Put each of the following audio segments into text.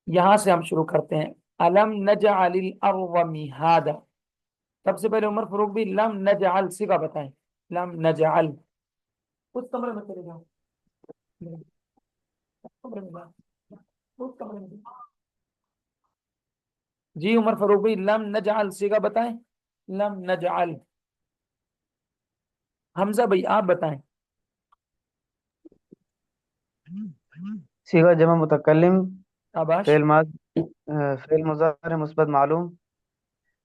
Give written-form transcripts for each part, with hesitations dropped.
یہاں سے ہم شروع کرتے ہیں. الم نجعل الارض مہادا. سب سے پہلے عمر فاروق بھی لم نجعل صیغہ بتائیں. لم نجعل. اس کمرے میں چلے جاؤ. کمرے میں جاؤ. اس کمرے میں جاؤ. جی عمر فاروق بھی لم نجعل صیغہ بتائیں. لم نجعل. حمزہ بھائی آپ بتائیں. صيغة جمع متکلم، آباش. فعل ماضی، فعل مضارع مثبت معلوم،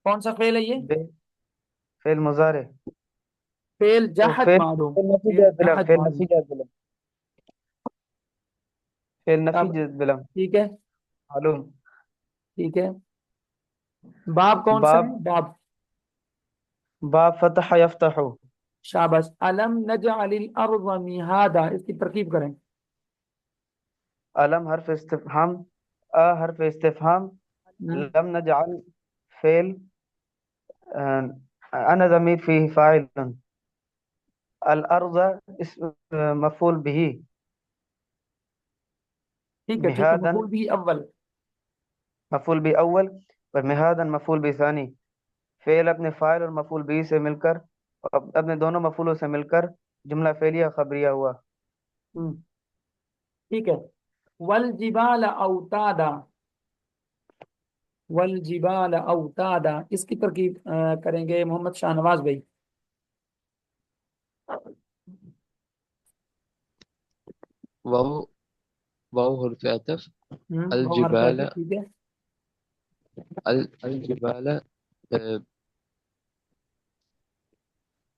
کون سا فعل ہے یہ؟ فعل مضارع، فعل جحد فعل معلوم. فعل نفی فعل جاء بلم، جحد فعل معلوم. نفی جاء بلم، فعل نفی اب جاء بلم ٹھیک ہے. معلوم. ٹھیک ہے. باب کون سا ہے؟ باب، باب. باب فتح یفتح، شاباش. الم نجعل الارض مہادا. اس کی ترکیب کریں. علم حرف استفہام، حرف استفہام، ہم، لم نجعل فعل، انا ضمیر فيه فاعل، الارض اسم مفعول به، ٹھیک ہے. ٹھیک ہے. مہادا مفعول بھی اول. مفعول به اول، اور مہادا مفعول به ثانی. فعل اپنے فاعل اور مفعول به سے مل کر، اپنے دونوں مفعولوں سے مل کر جملہ فعلیہ خبریہ ہوا. ہم، ٹھیک ہے. والجبال اوتادا. والجبال اوتادا. اس کی ترکیب کریں گے محمد شاہ نواز بھائی. واو، واو حرف عطف. وہ حرف ہے الجبال، تو ٹھیک ہے. الجبال،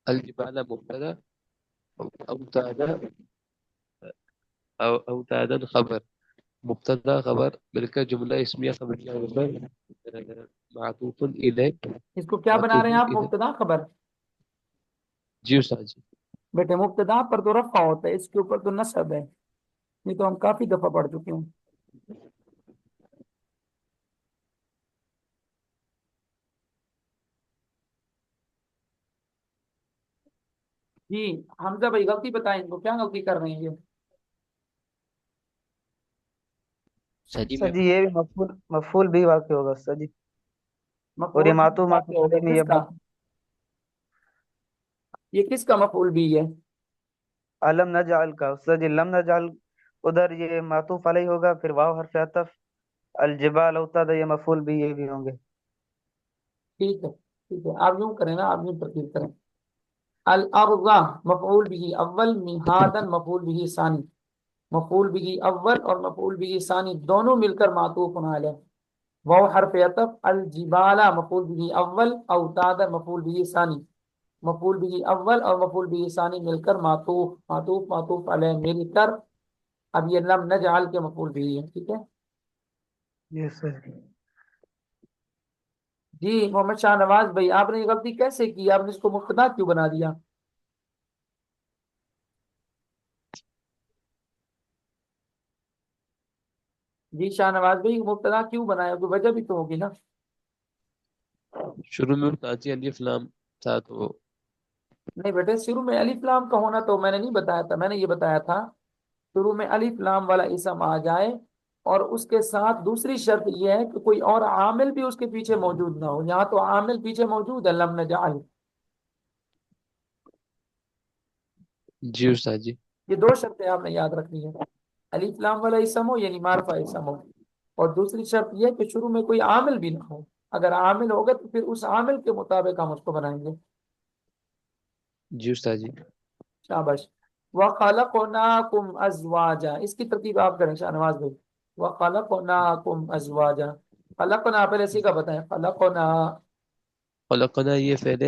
الجبال مبتدا، اوتاد، اوتادا خبر. مبتدا خبر مل کر جملہ اسمیہ خبریہ ہو کر معطوف الیہ، اس کو کیا بنا معطوف رہے ہیں آپ؟ الیہ. مبتدا خبر. جی استاد جی. بیٹے مبتدا پر تو رفع ہوتا ہے، اس کے اوپر تو نصب ہے. یہ تو ہم کافی دفعہ پڑھ چکے ہیں. جی حمزہ بھائی غلطی بتائیں ان کو، کیا غلطی کر رہے ہیں یہ؟ سجی سر میں جی یہ بھی مفعول بھی واقع ہوگا سر جی، اور یہ مفعول معطوف واقع معطوف ہوگا علیہ میں کس یہ کا؟ یہ کس کا مفعول بھی ہے؟ علم نجعل کا. سر جی لم نجعل ادھر یہ معطوف علیہ ہوگا، پھر واو حرف عطف، الجبال اوتاد یہ مفعول بھی، یہ بھی ہوں گے. ٹھیک ہے. ٹھیک ہے. آپ یوں کریں نا، آپ یوں ترکیب کریں. الارض مفعول به اول، مہادا مفعول به ثانی. مفعول به اول اور مفعول به ثانی دونوں مل کر معطوف علیہ. واو حرف عطف. الجبال مفعول به اول، اوتاد مفعول به ثانی. مفعول به اول اور مفعول به ثانی مل کر معطوف، معطوف معطوف علیہ مل کر اب یہ لم نجعل کے مفعول به ہے. ٹھیک ہے. یس سر. جی محمد شاہ نواز بھائی آپ نے یہ غلطی کیسے کی؟ آپ نے اس کو مبتدا کیوں بنا دیا؟ جی شاہ نواز بھائی مبتدا کیوں بنایا؟ کوئی وجہ بھی تو ہوگی نا. شروع میں تاجی الف لام تھا تو. نہیں بیٹے شروع میں الف لام کا ہونا تو میں نے نہیں بتایا تھا. میں نے یہ بتایا تھا شروع میں الف لام والا اسم آ جائے اور اس کے ساتھ دوسری شرط یہ ہے کہ کوئی اور عامل بھی اس کے پیچھے موجود نہ ہو. یہاں تو عامل پیچھے موجود ہے لم نجعل. جی استاد جی. یہ دو شرطیں آپ نے یاد رکھنی ہے. الف لام والا اسم ہو یعنی معرفہ اسم ہو، اور دوسری شرط یہ کہ شروع میں کوئی عامل بھی نہ ہو. اگر عامل ہوگا تو پھر اس عامل کے مطابق ہم اس کو بنائیں گے. جی استاد جی. شاباش. وَخَلَقْنَاكُمْ أَزْوَاجًا. اس کی ترتیب آپ کریں شاہ نواز بھائی. وَخَلَقْنَاكُمْ أَزْوَاجًا. خلقنا پہلے اسی کا بتائیں. خلقنا. خلقنا یہ فعل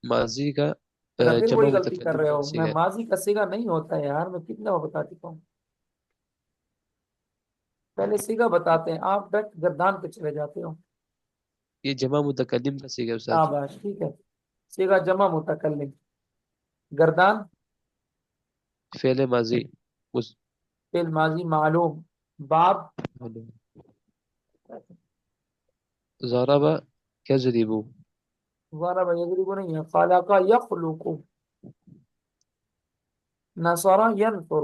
ماضی کا اچھا پھر جمع وہی غلطی کر متکلم رہے کا ہو. میں صیغہ ہے. ماضی کا صیغہ نہیں ہوتا ہے یار، میں کتنا وہ بتا چکا ہوں. پہلے صیغہ بتاتے ہیں، آپ بیٹھ گردان پہ چلے جاتے ہو. یہ جمع متکلم کا صیغہ ہے استاد جی. شاباش. ٹھیک ہے. صیغہ جمع متکلم. گردان فعل ماضی فعل ماضی معلوم. باب ضرب یضرب. ضرب یضرب نہیں ہے. خلق یخلق. نصر ینصر.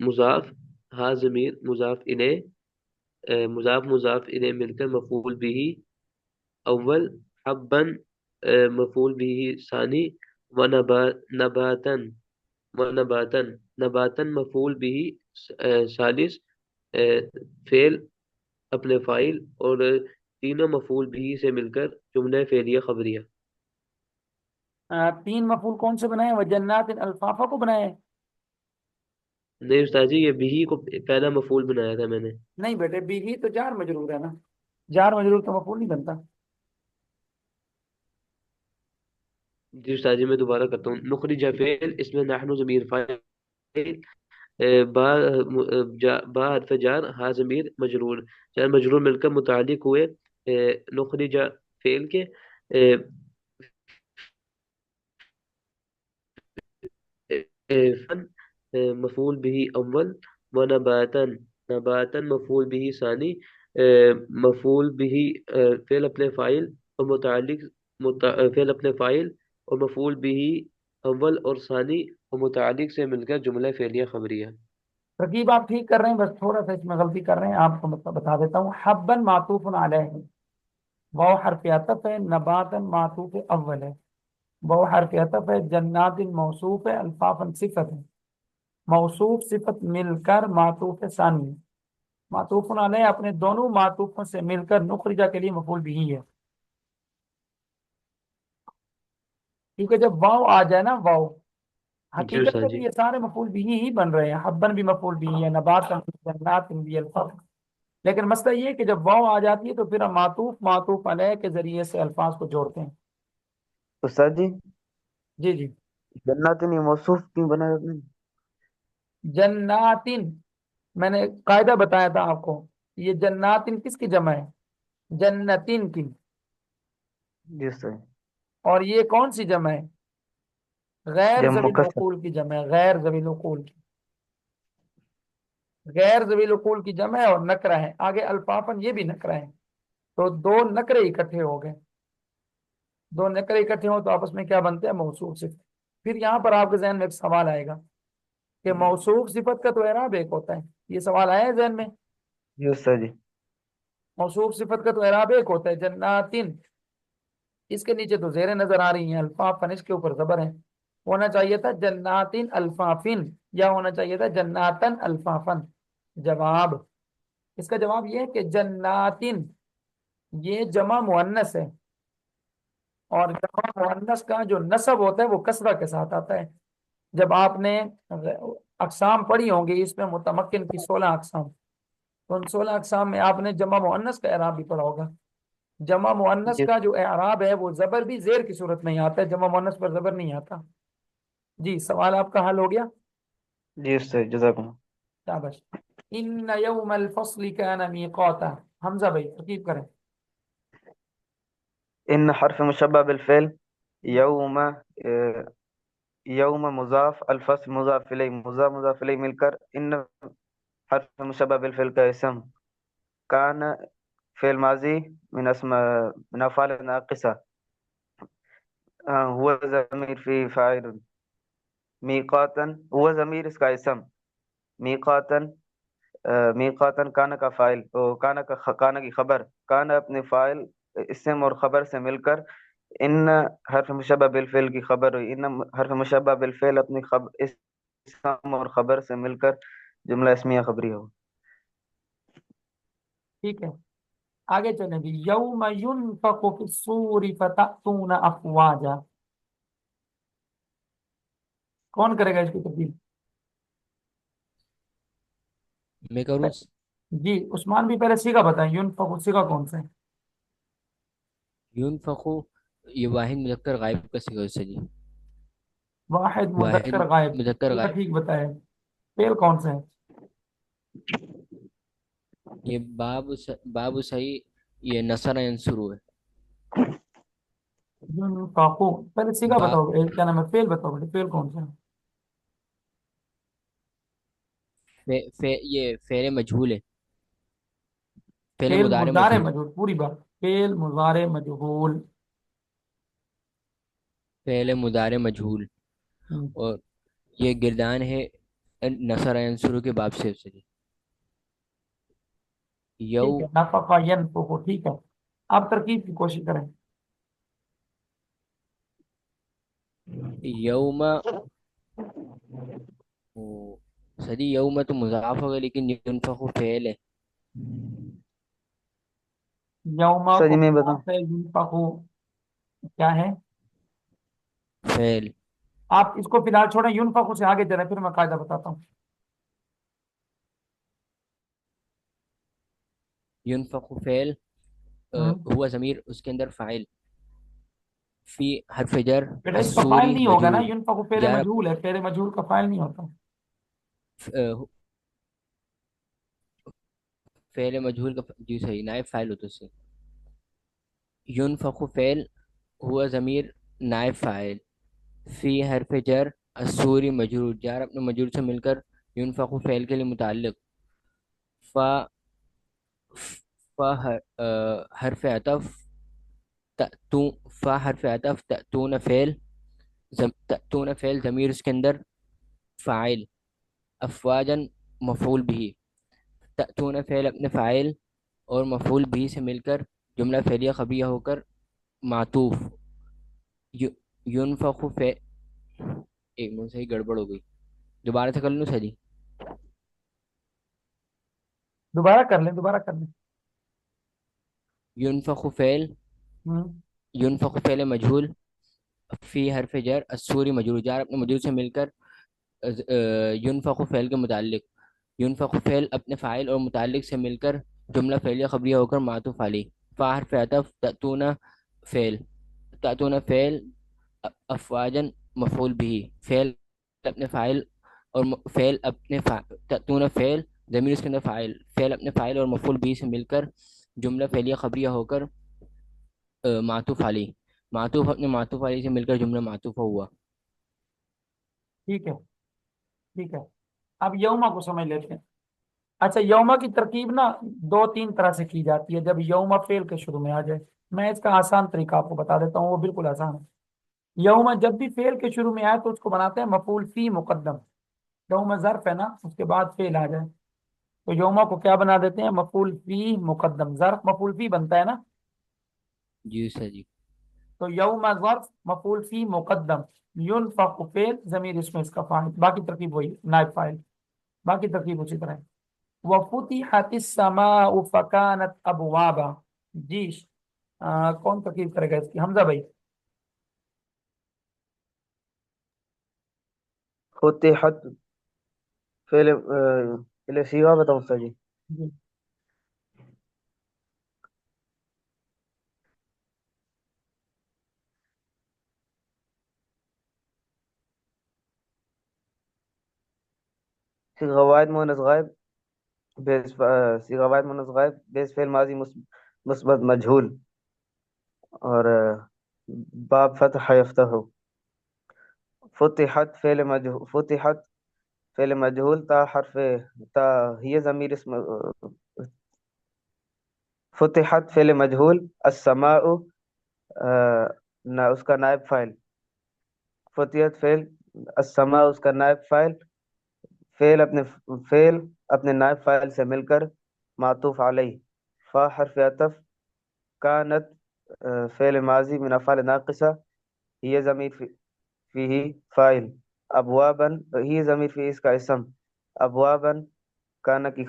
مضاف، ہا ضمیر مضاف الیہ، مضاف الیہ مل کر مفعول بھی اول، حبن مفعول بھی ثانی، ونباتن ونباتن نباتن مفعول بھی ثالث، فعل اپنے فائل، اور تینوں مفعول بھی سے مل کر جملہ فعلیہ خبریہ۔ تین مفعول کون سے بنائے؟ وجنات الفافا کو بنائے؟ نہیں استاد جی، یہ بھی کو پہلا مفعول بنایا تھا میں نے۔ نہیں بیٹے، بھی تو جار مجرور ہے نا، جار مجرور تو مفعول نہیں بنتا۔ جی استاد جی، میں دوبارہ کرتا ہوں۔ نخرج فعل، اس میں نحن ضمیر فاعل، با با حرف جار، ہا ضمیر مجرور، جار مجرور مل کر متعلق ہوئے نخرج فعل کے، فن مفعول به اول، ونباتن نباتن مفعول به ثانی، مفعول به فعل اپنے فاعل اور فعل اپنے فاعل اور مفعول به اول اور ثانی اور متعلق سے مل کر جملہ فعلیہ خبریہ۔ رقیب آپ ٹھیک کر رہے ہیں، بس تھوڑا سا اس میں غلطی کر رہے ہیں، آپ کو مطلب بتا دیتا ہوں۔ حبن معطوف علیہ، واو حرف عطف ہے، نباتن معطوف اول ہے، واو حرف عطف ہے، جنات موصوف ہے، الفافن صفت ہے، موصوف صفت مل کر معطوف ثانی ہے، معطوف علیہ اپنے دونوں معطوفوں سے مل کر نخرجہ کے لیے مفعول بھی ہے، کیونکہ جب واو آ جائے نا، واو جی حقیقت استاد میں تو جی۔ یہ سارے مفعول بھی ہی بن رہے ہیں، حبن بھی مفعول بھی ہے، نبات جنات بھی الفاظ، لیکن مسئلہ یہ ہے کہ جب واو آ جاتی ہے تو پھر ہم معطوف علیہ کے ذریعے سے الفاظ کو جوڑتے ہیں۔ استاد جی، جی جی۔ جنات نہیں موصوف کیوں بنایا آپ نے؟ جناتن، میں نے قاعدہ بتایا تھا آپ کو، یہ جناتن کس کی جمع ہے؟ جنتن کی۔ جی استاد، اور یہ کون سی جمع ہے؟ غیر جب ذوی مکسر، العقول کی جمع ہے، غیر ذوی العقول کی، غیر ذوی العقول کی جمع ہے اور نکرہ ہے، آگے الفافن یہ بھی نکرہ ہے، تو دو نکرے اکٹھے ہو گئے، دو نکرے اکٹھے ہوں تو آپس میں کیا بنتے ہیں؟ موصوف صفت۔ پھر یہاں پر آپ کے ذہن میں ایک سوال آئے گا کہ موصوف صفت کا تو اعراب ایک ہوتا ہے، یہ سوال آیا ہے ذہن میں؟ جی استاد جی، موصوف صفت کا تو اعراب ایک ہوتا ہے، جناتن، اس کے نیچے تو زیریں نظر آ رہی ہیں، الفافن اس کے اوپر زبر ہے، ہونا چاہیے تھا جناتن الفافن، یا ہونا چاہیے تھا جناتن الفافن۔ جواب، اس کا جواب یہ ہے کہ جناتن یہ جمع مؤنث ہے، اور جمع مؤنث کا جو نسب ہوتا ہے وہ کسرہ کے ساتھ آتا ہے۔ جب آپ نے اقسام پڑھی ہوں گی، اس میں متمکن کی 16 اقسام، تو ان 16 اقسام میں آپ نے جمع مؤنث کا اعراب بھی پڑھا ہوگا۔ جمع مؤنث جی کا جو اعراب ہے وہ زبر بھی زیر کی صورت میں ہی آتا ہے، جمع مؤنث پر زبر نہیں آتا۔ جی، سوال آپ کا حل ہو گیا؟ جی استاد، جزاک اللہ۔ شاباش۔ ان یوم الفصل کان میقاتا، حمزہ بھائی ترکیب کریں۔ ان حرف مشبہ بالفعل، یوم یوم مضاف، الفصل مضاف الیہ، مضاف الیہ مل کر ان حرف مشبہ بالفعل کا اسم، کان فعل ماضی من من افعال ناقصہ، هو ضمیر فی فاعل، میقاتن هو ضمیر اس کا اسم، میقاتن میقاتن کانا کا فاعل، کانا کی خبر، کانا اپنے فاعل اسم اور خبر سے مل کر ان حرف مشبہ بالفعل کی خبر ہوئی، ان حرف مشبہ بالفعل اپنی اسم اور خبر سے مل کر جملہ اسمیہ خبری ہو۔ ٹھیک ہے، آگے چلیں بھی۔ یوم ینفخ فی الصور فتأتون افواجا، کون کرے گا اس کی ترتیب؟ میں کروں؟ جی عثمان بھی پہلے سیگا بتائیں، ینفخ سیگا کون سا ہے؟ یونفخو، یہ واحد مذکر غائب کا صیغہ ہے جی، واحد واحد مذکر غائب، مذکر سیگا غائب۔ ٹھیک بتائے، فعل کون سا ہے؟ یہ باب صحیح، یہ نصر ینصرو ہے۔ ینفخ، پہلے سیگا با بتاؤ، کیا نام ہے، فعل بتاؤ بیٹے، فعل کون سا ہے؟ یہ فعل مجہول ہے، فعل فعل مضارع مضارع مجہول، مجہول، پوری بات، فعل مضارع مجہول۔ فعل مضارع مجہول، ہم، اور یہ گردان ہے نصر ینصر کے باب سے استاد جی۔ یو ٹھیک ہے، نفقہ ینفق، ٹھیک ہے، آپ ترکیب کی کوشش کریں۔ یوم سدی یوم تو مضاف ہوگا لیکن ینفخ فعل ہے۔ یوما سر کو جی میں بتاؤں، مضاف ہے، ینفق کیا ہے؟ فعل آپ اس کو فی الحال چھوڑیں، ینفق سے آگے چلیں، پھر میں قاعدہ بتاتا ہوں۔ ینفخ فعل ہوں، ہوا ضمیر اس کے اندر فاعل فی حرف جر بیٹا اس کا فاعل السوری نہیں ہوگا نا، مجرور ینفق فعل جار مجہول ہے، فعل مجہول کا فاعل نہیں ہوتا۔ فعل مجہول کا جی صحیح نائب فاعل ہوتا اس سے۔ ینفخ فعل ہوا ضمیر نائب فاعل فی حرف جر السوری مجرور جار اپنے مجرور سے مل کر ینفخ فعل کے لیے متعلق فا فا حرف عطف تأتون فا حرف عطف تأتون فعل تأتون فعل ضمیر اس کے اندر فاعل افواجن مفعول بھی تأتون فعل اپنے فاعل اور مفعول بھی سے مل کر جملہ فعلیہ خبریہ ہو کر معطوف ینفخ ایک منٹ صحیح گڑبڑ ہو گئی، دوبارہ سے کر لوں سر جی۔ دوبارہ کر لیں، دوبارہ کر لیں۔ ینفخ فعل ہوں، ینفخ فعل مجہول فی حرف جر السوری مجرور جار اپنے مجرور سے مل کر ینفخ فعل کے متعلق ینفخ فعل اپنے فاعل اور متعلق سے مل کر جملہ فعلیہ خبریہ ہو کر معطوف علی فا حرف عطف فعل تأتون فعل افواجن مفعول بھی فعل اپنے فاعل اور فعل اپنے تأتون فعل ضمیر اس کے اندر فاعل فعل اپنے فاعل اور مفعول بھی سے مل کر جملہ فعلیہ خبریہ ہو کر معطوف علی معطوف اپنے معطوف علی سے مل کر جملہ معطوف ہوا۔ ٹھیک ہے، ٹھیک ہے، اب یوما کو سمجھ لیتے ہیں۔ اچھا، یوما کی ترکیب نا دو تین طرح سے کی جاتی ہے جب یوما فعل کے شروع میں آ جائے۔ میں اس کا آسان طریقہ آپ کو بتا دیتا ہوں، وہ بالکل آسان ہے۔ یوما جب بھی فعل کے شروع میں آئے تو اس کو بناتے ہیں مفعول فی مقدم۔ یوما ظرف ہے نا، اس کے بعد فعل آ جائے تو یوما کو کیا بنا دیتے ہیں؟ مفعول فی مقدم، ظرف مفعول فی بنتا ہے نا، جی سر جی۔ تو یوم ظرف مفعول فی مقدم، ینفخ فعل ضمیر اس میں اس کا فاعل، باقی ترکیب وہی نائب فاعل، باقی ترکیب اسی طرح ہے۔ وفتحت السماء فكانت ابوابا، جی کون ترکیب کرے گا اس کی؟ حمزہ بھائی۔ فتحت فعل پہلے سیغہ بتاؤں سر جی، جی سیغہ واحد مؤنث غائب بیس سیغہ واحد مؤنث غائب بیس فعل ماضی مثبت مجہول اور باب فتح یفتح فتحت فعل مجہول تا حرف تا ہی ضمیر اسم فتحت فعل مجہول السماء اس کا نائب فاعل فتحت فعل السماء اس کا نائب فاعل فعل اپنے نائب فاعل سے مل کر معطوف علیہ فا حرف عطف کانت فعل ماضی من افعال ناقصہ یہ ضمیر فی فاعل ابوابن ہی ضمیر فی اس کا اسم ابوابن کانا کی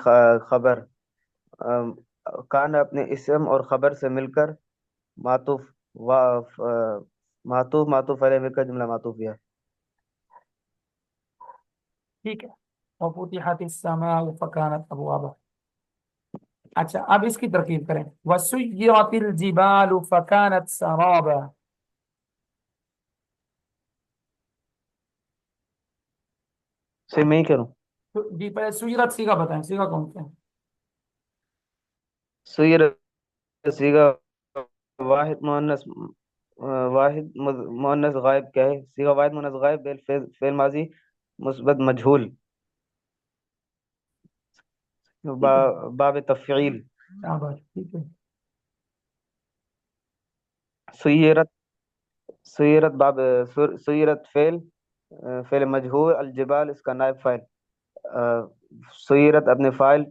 خبر کانا اپنے اسم اور خبر سے مل کر معطوف معطوف علیہ مل کر جملہ معطوف ہے۔ ٹھیک ہے، وفتحت السماء فكانت ابوابا۔ اچھا، اب اس کی ترکیب کریں، وسيرت الجبال فكانت سرابا۔ سے میں ہی کروں جی پہلے سیرت سیگا بتائیں، سیگا کون سے ہیں؟ سیر سیغہ واحد مؤنث غائب کیا ہے؟ سیغہ واحد مؤنث غائب فعل ماضی مثبت مجہول ٹھیک ہے، باب تفعیل شاباش، ٹھیک ہے، سیرت سیرت باب سیرت فعل مجہول الجبال اس کا نائب فاعل سیرت اپنے فائل،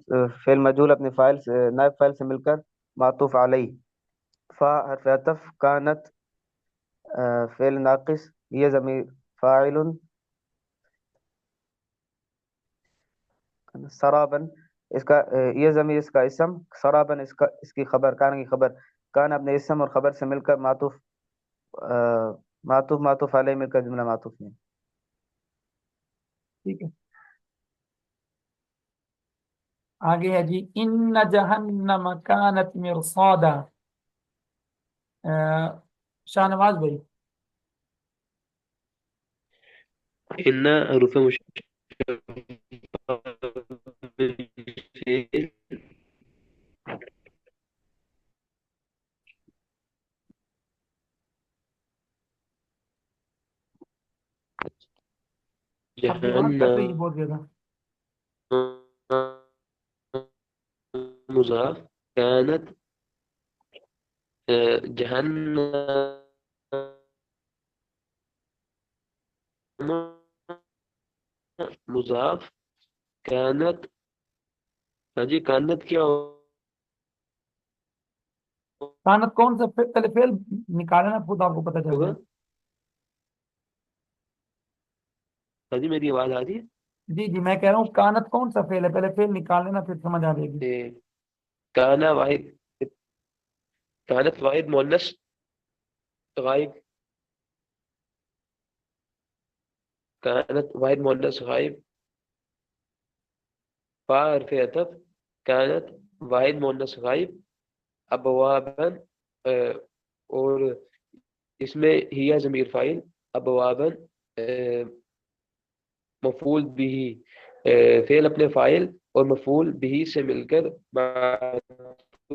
فعل مجهول اپنے فائل سے نائب فائل سے مل کر معطوف علیہ. فا حرف عطف، کانت فعل ناقص، یہ ضمیر فاعل، سرابن اس کا یہ ضمیر اس کا اسم، سرابن اس کی خبر، کان کی خبر، کان اپنے اسم اور خبر سے مل کر معطوف معطوف علیہ مل کر جملہ معطوف میں. ٹھیک ہے. آگے ہے جی ان جہنم کانت مرصادا. شاہ نواز بھائی. ان حروف آپ کی آواز کٹ رہی ہے بہت زیادہ. مضاف كانت جهنم مضاف كانت. ہاں جی کانت کیا کانت کون سا پہلے فعل نکالنا خود آپ کو پتہ چل ہوگا؟ جائے. ہاں جی میری آواز آ رہی ہے؟ جی جی میں کہہ رہا ہوں کانت کون سا فعل ہے، پہلے فعل نکال لینا پھر سمجھ آ جائے گی. کانا واحد، کانت واحد مؤنث غائب، كانت واحد مؤنث غائب. فا حرف عطف، كانت واحد مؤنث غائب، ابوابا اور اس میں ہیا ضمیر فاعل، ابوابا مفعول بھی، فعل اپنے فاعل اور مفعول بھی سے مل کر معطوف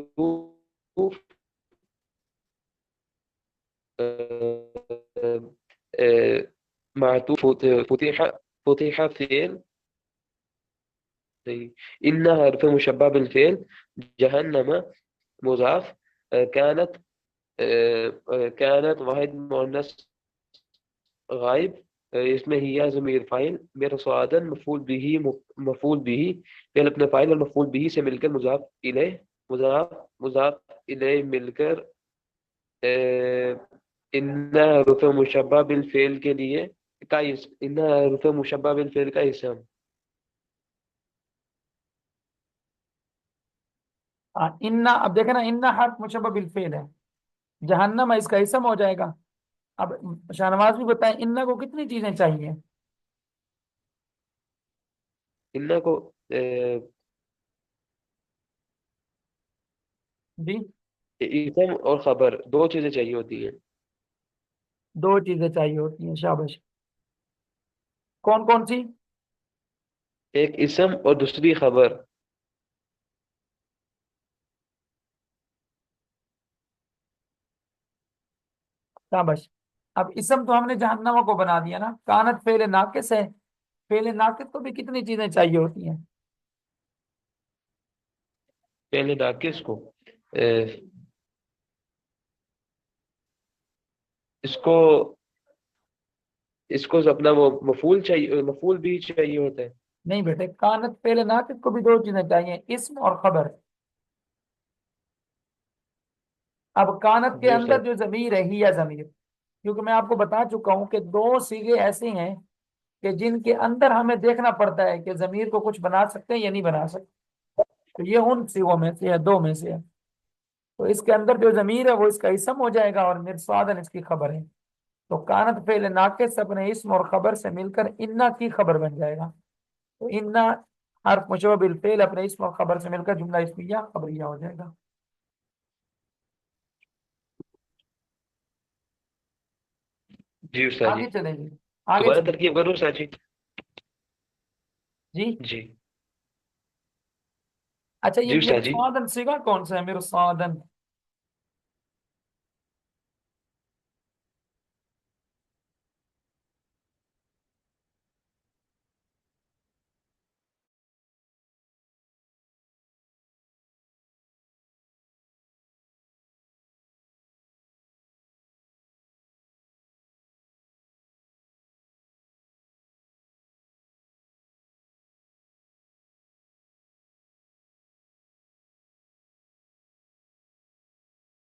معطوف فتح فعل. إن حرف مشبه بالفعل، جهنم مضاف، كانت كانت واحد مؤنث غائب، اس میں ہی ضمیر فاعل، مرصادا مفعول بھی فعل اپنے فاعل اور مفعول بھی سے مل کر مضاف الیہ، مضاف الیہ مل کر ان حروف مشبہ بالفعل کے لیے ان حروف مشبہ بالفعل کا اسم. انا، اب دیکھیں نا انا حرف مشبہ بالفعل ہے، جہنم اس کا اسم ہو جائے گا. اب شاہنواز بھی بتائیں انا کو کتنی چیزیں چاہیے. ان کو جی اسم اور خبر دو چیزیں چاہیے ہوتی ہیں. دو چیزیں چاہیے ہوتی ہیں. شاباش. کون کون سی؟ ایک اسم اور دوسری خبر. شاباش. اب اسم تو ہم نے جہنم کو بنا دیا نا، کانت فعل ناقص ہے، فعل ناقص کو بھی کتنی چیزیں چاہیے ہوتی ہیں. پہلے ناقص کو اس کو اپنا وہ مفعول چاہیے، مفعول بھی چاہیے ہوتا ہے. نہیں بیٹے، کانت فعل ناقص کو بھی دو چیزیں چاہیے، اسم اور خبر. اب کانت کے جی اندر استاد. جو ضمیر ہے ہی یا ضمیر، کیونکہ میں آپ کو بتا چکا ہوں کہ دو صیغے ایسے ہیں کہ جن کے اندر ہمیں دیکھنا پڑتا ہے کہ ضمیر کو کچھ بنا سکتے ہیں یا نہیں بنا سکتے. تو یہ ان صیغوں میں سے ہے، دو میں سے ہے. تو اس کے اندر جو ضمیر ہے وہ اس کا اسم ہو جائے گا اور مرصادن اس کی خبر ہے. تو کانت فعل ناقص اپنے اسم اور خبر سے مل کر انا کی خبر بن جائے گا. تو انا حرف مشبہ بالفعل اپنے اسم اور خبر سے مل کر جملہ اسمیہ خبریہ ہو جائے گا. جی استاد جی. آگے چلیں گے، آگے دوبارہ چلیں. ترکیب کروں استاد جی؟ جی جی اچھا، جی یہ استاد جی. مرصادن صیغہ کون سا ہے؟ مرصادن